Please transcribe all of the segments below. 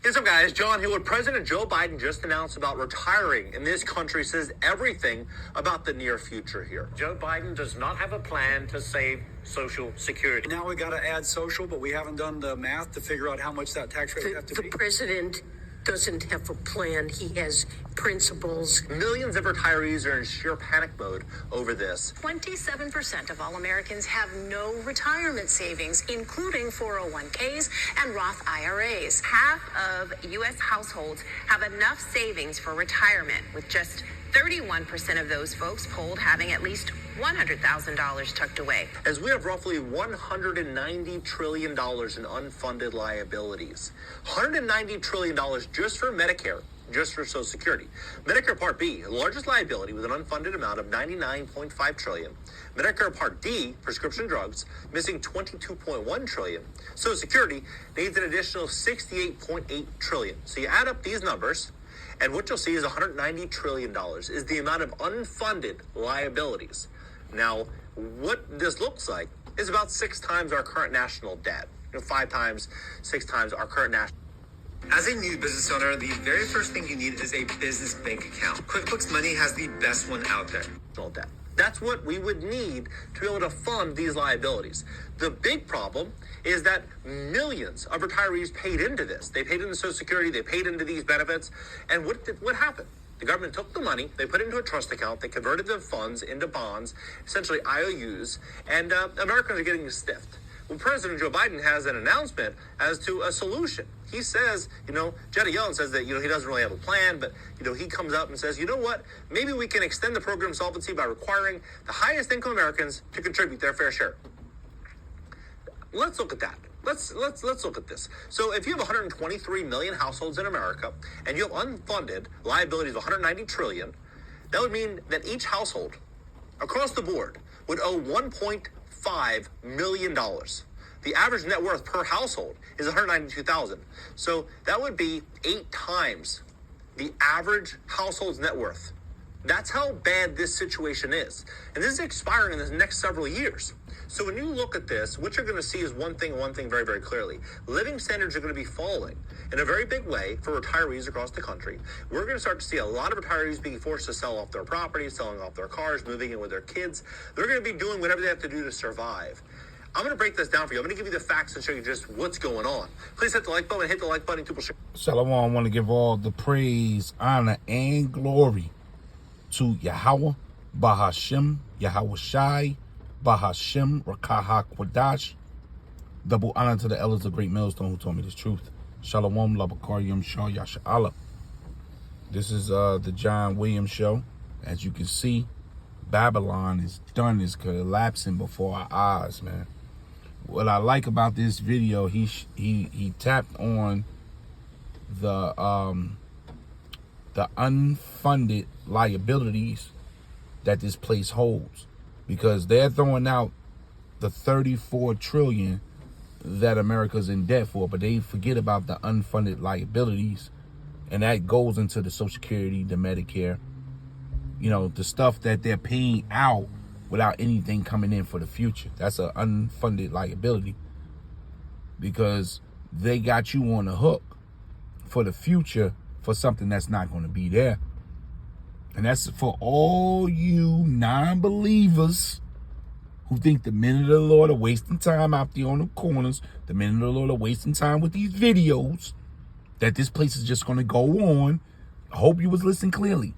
What's up, guys? John here. What President Joe Biden just announced about retiring in this country says everything about the near future here. Joe Biden does not have a plan to save Social Security. Now we got to add social, but we haven't done the math to figure out how much that tax rate would have to be. The president doesn't have a plan. He has principles. Millions of retirees are in sheer panic mode over this. 27% of all Americans have no retirement savings, including 401ks and Roth IRAs. Half of U.S. households have enough savings for retirement, with just 31% of those folks polled having at least $100,000 tucked away. As we have roughly $190 trillion in unfunded liabilities. $190 trillion just for Medicare, just for Social Security. Medicare Part B, the largest liability with an unfunded amount of $99.5 trillion. Medicare Part D, prescription drugs, missing $22.1 trillion. Social Security needs an additional $68.8 trillion. So you add up these numbers, and what you'll see is $190 trillion is the amount of unfunded liabilities. Now, what this looks like is about 6 times our current national debt. 5 times, 6 times our current national. As a new business owner, the very first thing you need is a business bank account. QuickBooks Money has the best one out there. Debt. That's what we would need to be able to fund these liabilities. The big problem is that millions of retirees paid into this. They paid into Social Security, they paid into these benefits, and what happened? The government took the money, they put it into a trust account, they converted the funds into bonds, essentially IOUs, and Americans are getting stiffed. Well, President Joe Biden has an announcement as to a solution. He says, Janet Yellen says that, he doesn't really have a plan, but, he comes up and says, you know what, maybe we can extend the program solvency by requiring the highest income Americans to contribute their fair share. Let's look at that. Let's look at this. So if you have 123 million households in America and you have unfunded liabilities of 190 trillion, that would mean that each household across the board would owe $1.5 million. The average net worth per household is $192,000. So that would be 8 times the average household's net worth. That's how bad this situation is. And this is expiring in the next several years. So when you look at this, what you're going to see is one thing very, very clearly. Living standards are going to be falling in a very big way for retirees across the country. We're going to start to see a lot of retirees being forced to sell off their properties, selling off their cars, moving in with their kids. They're going to be doing whatever they have to do to survive. I'm going to break this down for you. I'm going to give you the facts and show you just what's going on. Please hit the like button, hit the like button. Shalom. I want to give all the praise, honor, and glory to Yahweh, Bahashem, Yahweh Shai, Bahashem, Rakaha Kwadash. Double honor to the elders of Great Millstone who told me this truth. Shalom, Labakarium, Shah, Yasha Allah. This is the John Williams Show. As you can see, Babylon is done, is collapsing before our eyes, man. What I like about this video, he tapped on the unfunded liabilities that this place holds, because they're throwing out the 34 trillion that America's in debt for, but they forget about the unfunded liabilities, and that goes into the Social Security, the Medicare, the stuff that they're paying out without anything coming in for the future. That's an unfunded liability, because they got you on the hook for the future for something that's not going to be there. And that's for all you non-believers who think the men of the Lord are wasting time out there on the corners, the men of the Lord are wasting time with these videos, that this place is just going to go on. I hope you was listening clearly,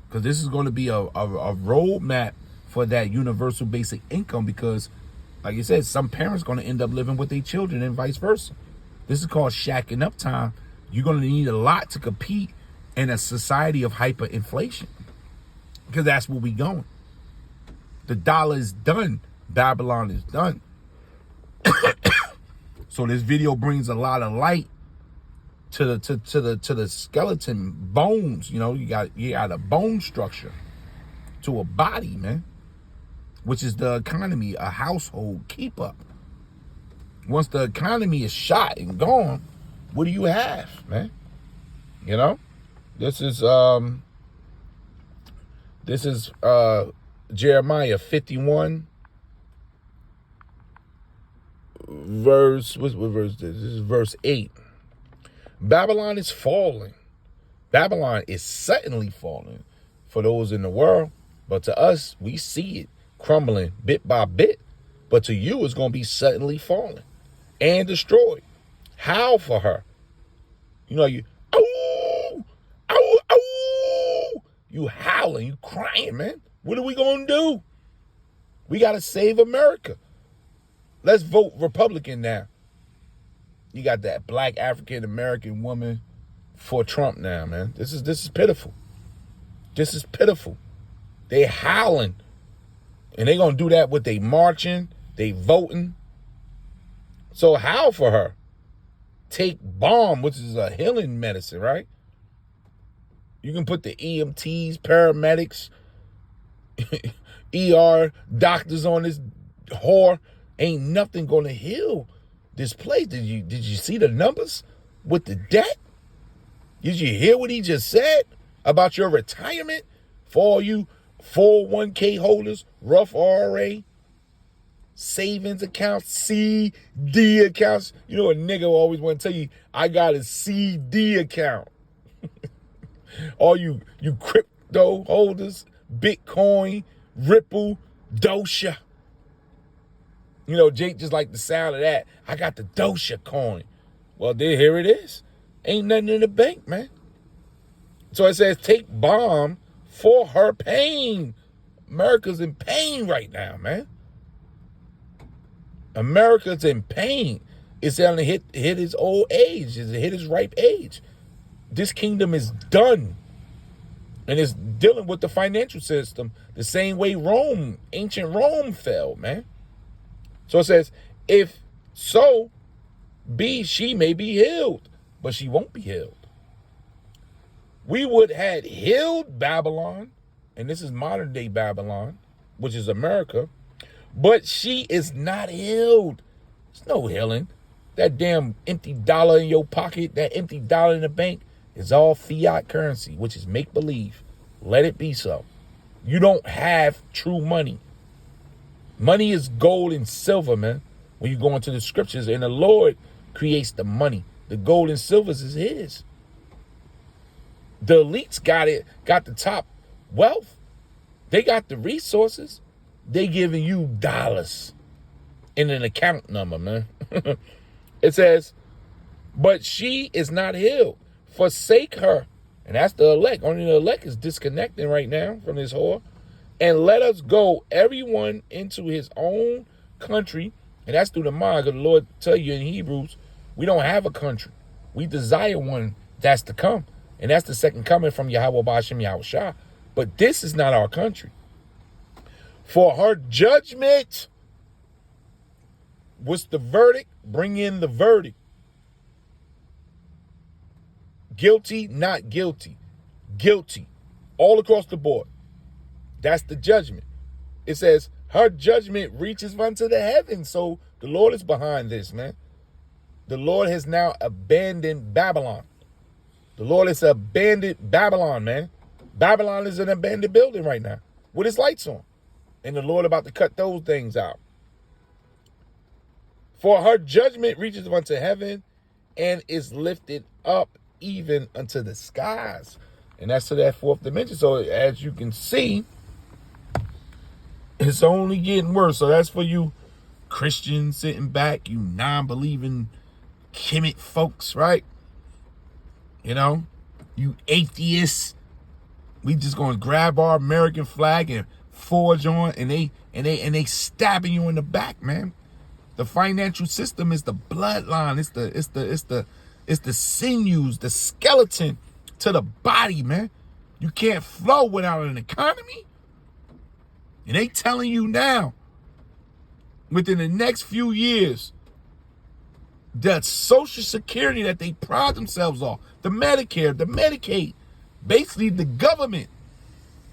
because this is going to be a roadmap for that universal basic income, because, like I said, some parents are going to end up living with their children and vice versa. This is called shacking up time. You're going to need a lot to compete in a society of hyperinflation, because that's where we going. The dollar is done. Babylon is done. So this video brings a lot of light to the skeleton bones. You got a bone structure to a body, man, which is the economy, a household keep up. Once the economy is shot and gone, what do you have, man? This is Jeremiah 51 verse, what verse is this? This is verse 8. Babylon is falling. Babylon is suddenly falling for those in the world. But to us, we see it crumbling bit by bit. But to you, it's going to be suddenly falling and destroyed. Howl for her. You know, you, oh, oh, oh. You howling, you crying, man. What are we going to do? We got to save America. Let's vote Republican now. You got that black African-American woman for Trump now, man. This is pitiful. This is pitiful. They howling. And they going to do that with they marching, they voting. So howl for her. Take balm, which is a healing medicine, right? You can put the EMTs, paramedics, ER doctors on this whore. Ain't nothing gonna heal this place. Did you see the numbers with the debt? Did you hear what he just said about your retirement for all you 401k holders, Roth IRA, savings accounts, CD accounts? You know, a nigga always want to tell you, I got a CD account. All you crypto holders, Bitcoin, Ripple, Doja. You know, Jake just like the sound of that. I got the Doja coin. Well, there, here it is. Ain't nothing in the bank, man. So it says, take balm for her pain. America's in pain right now, man. America's in pain. It's going to hit his old age. It's hit his ripe age. This kingdom is done. And it's dealing with the financial system the same way Rome, ancient Rome fell, man. So it says, if so be she may be healed, but she won't be healed. We would have healed Babylon, and this is modern day Babylon, which is America, but she is not healed. There's no healing. That damn empty dollar in your pocket, that empty dollar in the bank is all fiat currency, which is make-believe. Let it be so. You don't have true money. Money is gold and silver, man. When you go into the scriptures, and the Lord creates the money. The gold and silvers is his. The elites got the top wealth. They got the resources. They giving you dollars in an account number, man. It says, but she is not healed. Forsake her. And that's the elect. Only the elect is disconnecting right now from this whore. And let us go, everyone, into his own country. And that's through the mind. Because the Lord tell you in Hebrews, we don't have a country. We desire one that's to come. And that's the second coming from Yahweh Ba'ashem Yahweh Shah. But this is not our country. For her judgment, what's the verdict? Bring in the verdict. Guilty, not guilty. Guilty. All across the board. That's the judgment. It says, her judgment reaches unto the heavens. So the Lord is behind this, man. The Lord has now abandoned Babylon. The Lord has abandoned Babylon, man. Babylon is an abandoned building right now with its lights on. And the Lord about to cut those things out. For her judgment reaches unto heaven and is lifted up even unto the skies. And that's to that fourth dimension. So as you can see, it's only getting worse. So that's for you Christians sitting back, you non-believing Kemet folks, right? You know, you atheists. We just gonna grab our American flag and forge on, and they stabbing you in the back, man. The financial system is the bloodline. It's the sinews, the skeleton to the body, man. You can't flow without an economy. And they telling you now, within the next few years, that Social Security that they pride themselves on, the Medicare, the Medicaid, basically the government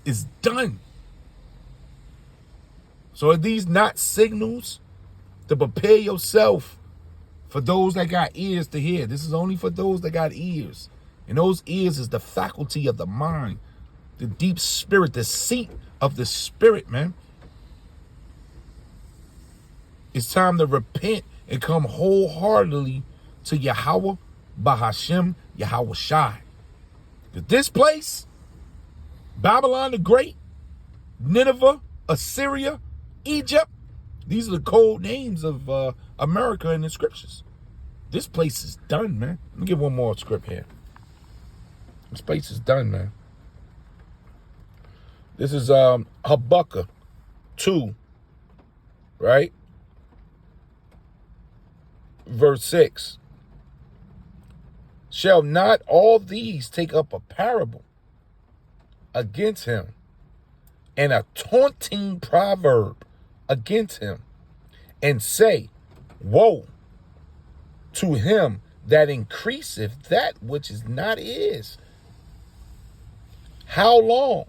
is done. So are these not signals to prepare yourself for those that got ears to hear? This is only for those that got ears. And those ears is the faculty of the mind, the deep spirit, the seat of the spirit, man. It's time to repent and come wholeheartedly to Yahweh Bahashem Yahweh Shai. This place, Babylon the Great, Nineveh, Assyria, Egypt, these are the code names of America in the scriptures. This place is done, man. Let me give one more script here. This place is done, man. This is Habakkuk 2, right? Verse 6. Shall not all these take up a parable against him, and a taunting proverb against him, and say, woe to him that increaseth that which is not his? How long?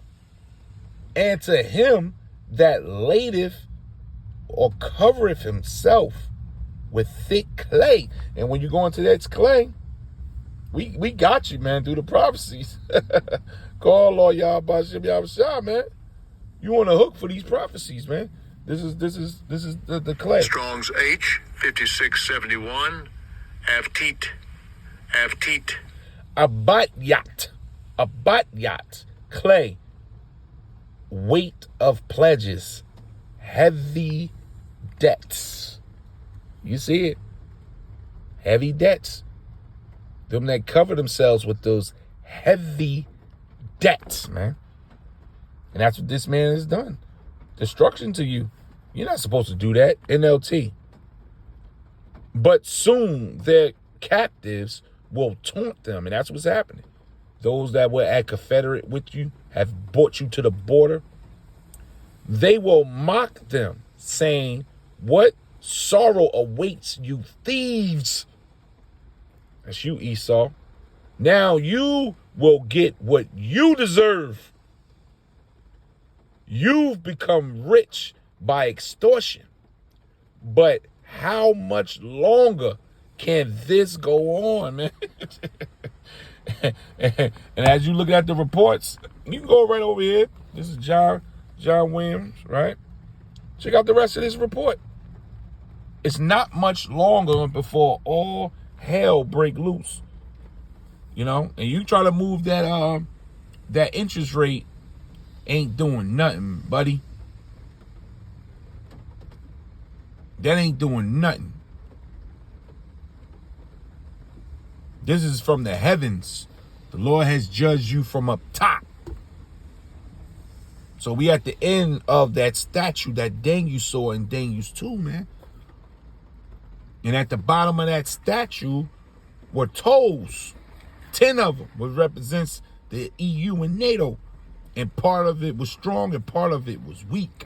And to him that ladeth or covereth himself with thick clay. And when you go into that clay, we got you, man, through the prophecies. Call Lord Yahweh Shah, man. You on a hook for these prophecies, man. This is the clay. Strong's H 5671. Avtit. Abatyat, clay, weight of pledges, heavy debts. You see it? Heavy debts. Them that cover themselves with those heavy debts, man. And that's what this man has done. Destruction to you. You're not supposed to do that. NLT. But soon their captives will taunt them. And that's what's happening. Those that were at Confederate with you, have brought you to the border. They will mock them, saying, what sorrow awaits you thieves? That's you, Esau. Now you will get what you deserve. You've become rich by extortion. But how much longer can this go on, man? And as you look at the reports, you can go right over here. This is John Williams, right? Check out the rest of this report. It's not much longer before all hell break loose. You know, and you try to move that that interest rate, ain't doing nothing, buddy. That ain't doing nothing. This is from the heavens. The Lord has judged you from up top. So we at the end of that statue that Daniel saw in Daniel 2, man. And at the bottom of that statue were toes. 10 of them, which represents the EU and NATO. And part of it was strong and part of it was weak.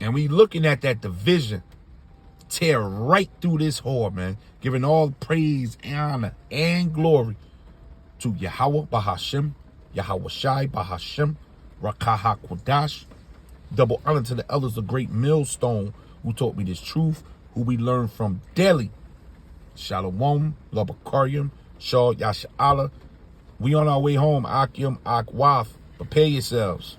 And we looking at that division tear right through this whore, man. Giving all praise, honor, and glory to Yahweh Bahashem, Yahweh Shai Bahashem, Rakaha Kodash. Double honor to the elders of Great Millstone who taught me this truth, who we learn from daily. Shalom, Labakarium, Shah Yasha Allah. We on our way home, Akim, Akwaf. Prepare yourselves.